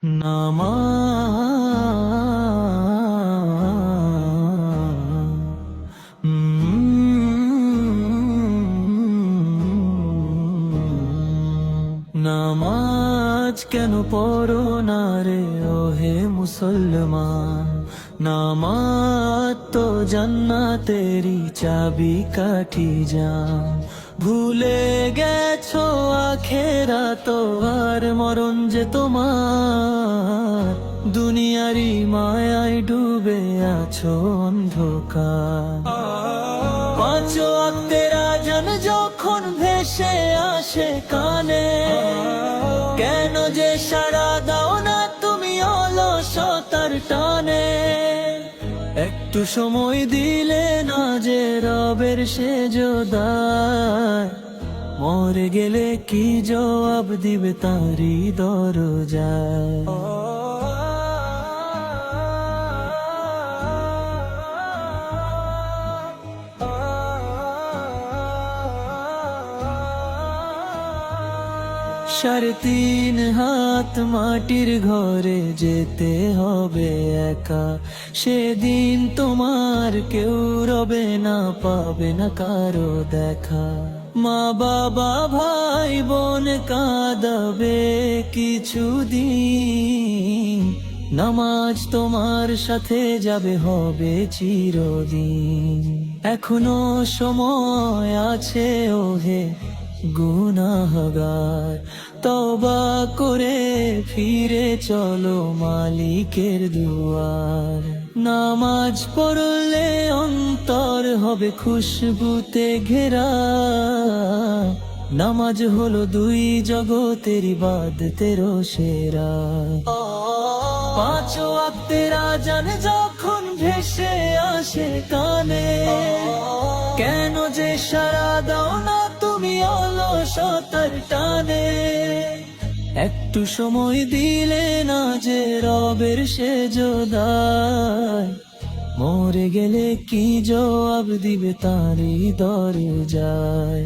নামাজ কেন পড়ো না রে ওহে মুসলমান? নামাজ তো জান্নাতেরি চাবি কাঠি জান। ভুলে গেছো আখেরাত আর মরণ যে তোমার, দুনিয়ারি মায়ায় ডুবে আছো অন্ধকার। পাঁচ ওয়াক্তের আযান যখন ভেসে আসে কানে, কেন যে সাড়া দাও না তুমি অলসতার টানে? একটু সময় দিলে না যে রবের সেজদায়, মরে গেলে কি জবাব দিবে তারি দরজায়? সাড়ে তিন হাত মাটির ঘরে যেতে হবে একা, সেদিন তোমার কেউ রবে না, পাবে না কারো দেখা। মা বাবা ভাই বোন কাঁদাবে কিছুদিন, নামাজ তোমার সাথে যাবে হবে চিরদিন। এখনো সময় আছে ওহে গুনাহগার, তওবা করে ফিরে চলো মালিকের দুয়ার। নামাজ পড়লে অন্তর হবে খুশবুতে ঘেরা, নামাজ হলো দুই জগতের ইবাদতেরও সেরা। পাঁচ ওয়াক্তের আযান যখন ভেসে আসে কানে, কেন যে সাড়া দাও না তুমি অলসতার টানে? একটু সময় দিলে না যে রবের সেজদায়, মরে গেলে কি জবাব দিবে তারি দরজায়?